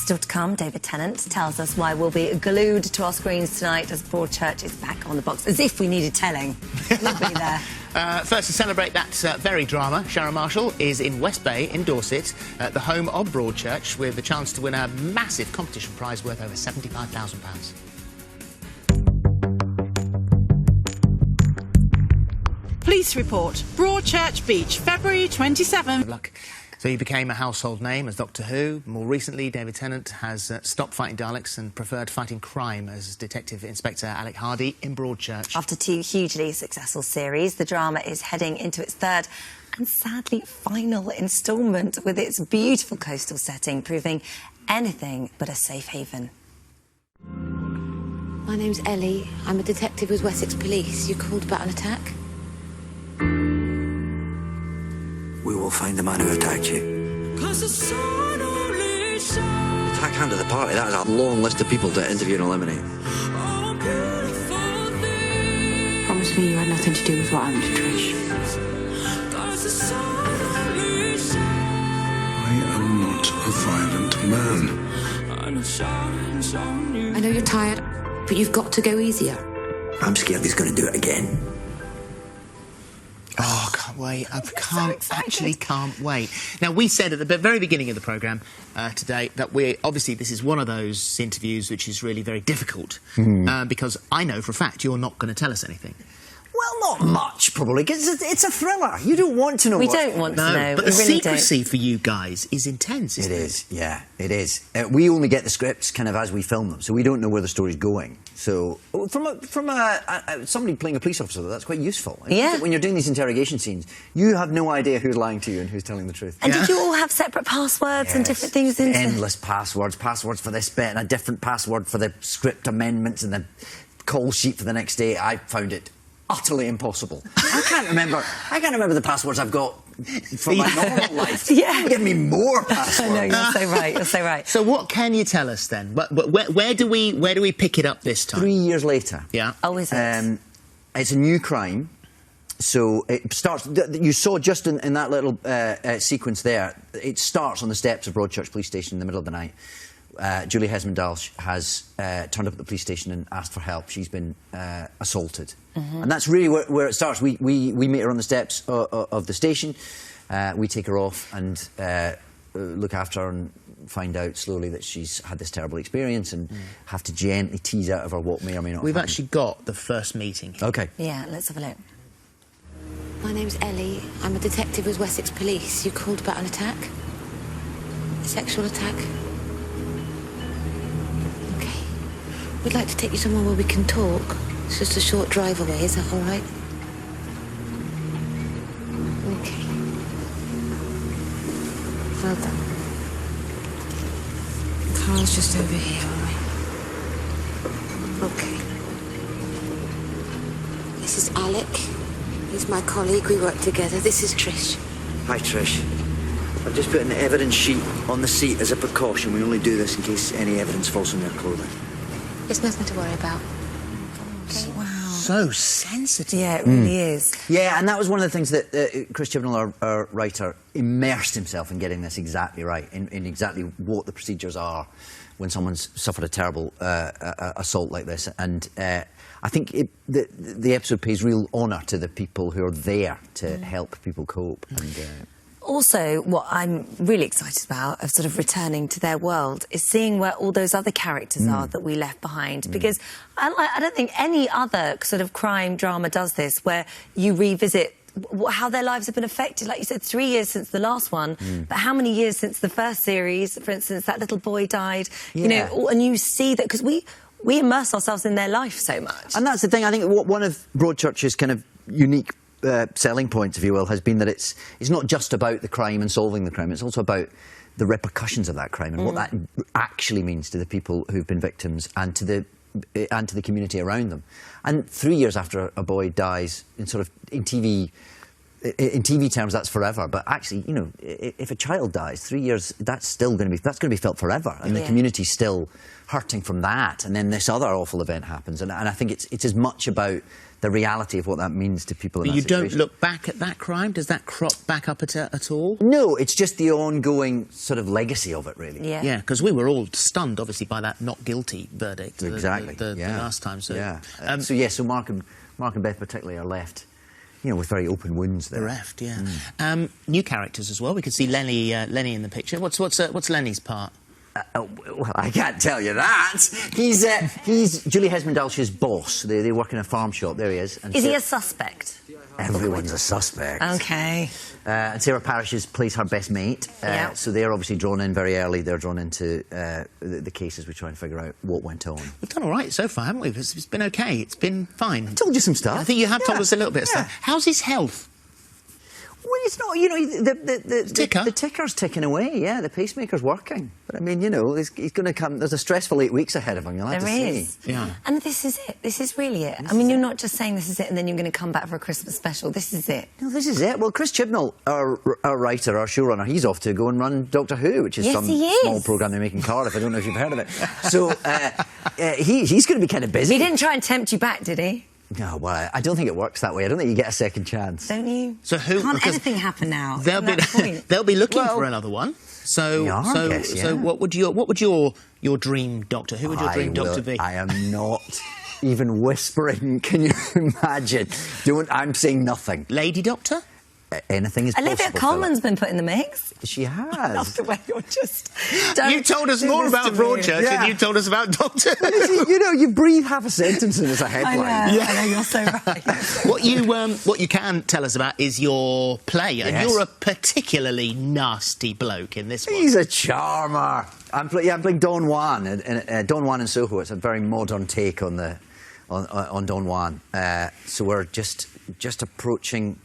Still to come, David Tennant tells us why we'll be glued to our screens tonight as Broadchurch is back on the box, as if we needed telling. We'll be there. First, to celebrate that very drama, Sharon Marshall is in West Bay in Dorset, the home of Broadchurch, with the chance to win a massive competition prize worth over £75,000. Police report, Broadchurch Beach, February 27. Good luck. So he became a household name as Doctor Who. More recently, David Tennant has stopped fighting Daleks and preferred fighting crime as Detective Inspector Alec Hardy in Broadchurch. After 2 hugely successful series, the drama is heading into its third and sadly final instalment, with its beautiful coastal setting proving anything but a safe haven. My name's Ellie. I'm a detective with Wessex Police. You called about an attack? We will find the man who attacked you. Attack hand of the party, that is a long list of people to interview and eliminate. Promise me you had nothing to do with what happened to Trish. I am not a violent man. I know you're tired, but you've got to go easier. I'm scared he's going to do it again. Oh, I can't wait. I can't wait. Now, we said at the very beginning of the programme today that obviously this is one of those interviews which is really very difficult because I know for a fact you're not going to tell us anything. Well, not much, probably, because it's a thriller. You don't want to know We don't want to know. But the secrecy for you guys is intense, isn't it? It is, yeah, it is. We only get the scripts kind of as we film them, so we don't know where the story's going. So, from somebody playing a police officer, that's quite useful. Yeah. When you're doing these interrogation scenes, you have no idea who's lying to you and who's telling the truth. And did you all have separate passwords and different things? Endless passwords for this bit and a different password for the script amendments and the call sheet for the next day. I found it utterly impossible. I can't remember the passwords I've got for my normal life. Yeah. Give me more passwords. I know, you're so right, you're so right. So what can you tell us then? Where do we pick it up this time? 3 years later. Yeah. Oh, is it? It's a new crime. So it starts... You saw just in that little sequence there, it starts on the steps of Broadchurch Police Station in the middle of the night. Julie Hesmond-Dalsh has turned up at the police station and asked for help. She's been assaulted. And that's really where it starts. We meet her on the steps of the station. We take her off and look after her and find out slowly that she's had this terrible experience and have to gently tease out of her what may or may not We've happen. actually got the first meeting here. OK. Yeah, let's have a look. My name's Ellie. I'm a detective with Wessex Police. You called about an attack? A sexual attack? OK. We'd like to take you somewhere where we can talk. It's just a short drive away, is that all right? OK. Well done. Carl's just over here, all right? OK. This is Alec. He's my colleague. We work together. This is Trish. Hi, Trish. I've just put an evidence sheet on the seat as a precaution. We only do this in case any evidence falls on your clothing. There's nothing to worry about. Wow. So sensitive. Yeah, it really is. Yeah, and that was one of the things that Chris Chibnall, our writer, immersed himself in getting this exactly right, in exactly what the procedures are when someone's suffered a terrible assault like this. And I think the episode pays real honour to the people who are there to help people cope. And, Also, what I'm really excited about of sort of returning to their world is seeing where all those other characters are that we left behind. Because I don't think any other sort of crime drama does this, where you revisit how their lives have been affected. Like you said, 3 years since the last one, but how many years since the first series? For instance, that little boy died, you know, and you see that because we immerse ourselves in their life so much. And that's the thing. I think one of Broadchurch's kind of unique selling points, if you will, has been that it's not just about the crime and solving the crime. It's also about the repercussions of that crime and what that actually means to the people who've been victims and to the community around them. And 3 years after a boy dies in TV in TV terms, that's forever. But actually, you know, if a child dies, 3 years, that's going to be felt forever, and the community's still hurting from that. And then this other awful event happens, and I think it's as much about the reality of what that means to people. But in that situation. Don't look back at that crime. Does that crop back up at all? No, it's just the ongoing sort of legacy of it, really. Yeah, because we were all stunned, obviously, by that not guilty verdict. Exactly. The last time. So so Mark and Beth particularly are left, you know, with very open wounds there. Bereft, yeah. New characters as well. We could see Lenny in the picture. What's Lenny's part? Well, I can't tell you that. He's Julie Hesmond-Dalsh's boss. They work in a farm shop. There he is. And is he a suspect? Everyone's a suspect. OK. And Sarah Parish plays her best mate. So they're obviously drawn in very early. They're drawn into the case as we try and figure out what went on. We've done all right so far, haven't we? It's been OK. It's been fine. I told you some stuff. I think you have told us a little bit of stuff. How's his health? Well, it's not, you know, the ticker's ticking away, yeah, the pacemaker's working. But, I mean, you know, he's going to come, there's a stressful 8 weeks ahead of him, you'll have to see. Yeah. And this is it. This is really it. I mean, you're not just saying this is it and then you're going to come back for a Christmas special. This is it. No, this is it. Well, Chris Chibnall, our writer, our showrunner, he's off to go and run Doctor Who, which is some small programme they make in Cardiff. I don't know if you've heard of it. So, he's going to be kind of busy. He didn't try and tempt you back, did he? No, well, I don't think it works that way. I don't think you get a second chance. Don't you? So who? Can't anything happen now? They'll be looking for another one. So what would your dream Doctor? Who would your dream Doctor be? I am not even whispering. Can you imagine? I'm saying nothing. Lady Doctor? Anything is possible. Olivia Colman's been put in the mix. She has. I love the way you're just... You told us more about Broadchurch and you told us about Doctor Who. You know, you breathe half a sentence and it's a headline. I know, you're so right. What you can tell us about is your play, and you're a particularly nasty bloke in this one. He's a charmer. I'm playing Don Juan, Don Juan in Soho. It's a very modern take on Don Juan. So we're just approaching...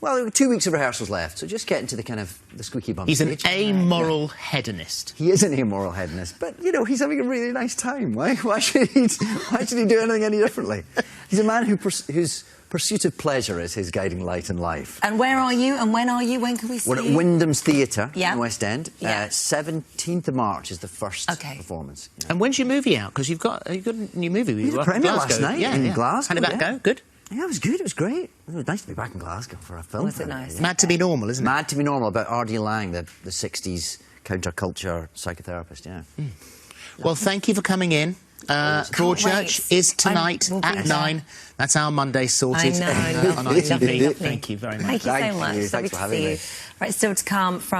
Well, 2 weeks of rehearsals left, so just getting to the squeaky bum stage. He's an amoral hedonist. He is an amoral hedonist, but, you know, he's having a really nice time. Why should he do anything any differently? He's a man whose pursuit of pleasure is his guiding light in life. And where are you, and when are you? When can we see you? We're at Wyndham's Theatre in West End. 17th of March is the first performance. Yeah. And when's your movie out? Because you've got a new movie. We had a premiere last night in Glasgow. How did that go? Good? Yeah, it was good. It was great. It was nice to be back in Glasgow for a film. Was it nice? Mad to be Normal, isn't it? Mad to be Normal, about R.D. Laing, the 60s counterculture psychotherapist, Well, thank you for coming in. Broadchurch is tonight at 9. That's our Monday sorted. I know. On ITV. Thank you very much. Thank you so much. Thanks for having me. Right, still to come from...